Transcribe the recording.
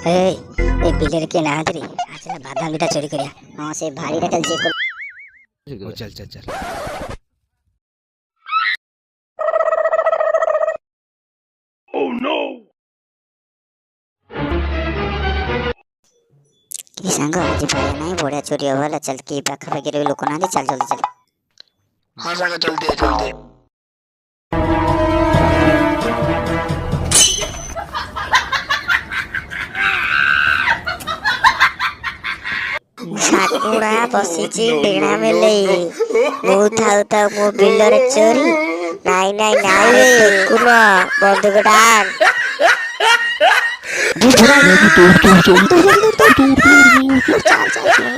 ए बिलेर के ना रे आज ना बादाम बिटा चोरी करिया। हां से भारी टा चल चेक ओ चल चल चल। Oh no! की सांग आज भाई नहीं बड़िया चोरी होवाला चल के पाखा पाखी रे लोक ना दे चल जल्दी चल। हाँ सागा जल्दी है जल्दी। ठाकुरा बसिची डेणा मेले मु थाउ थाउ मो बिलर चोरी नाई नाई नाई रे कुना बंदूक डाल दूर दूर चल। चल चल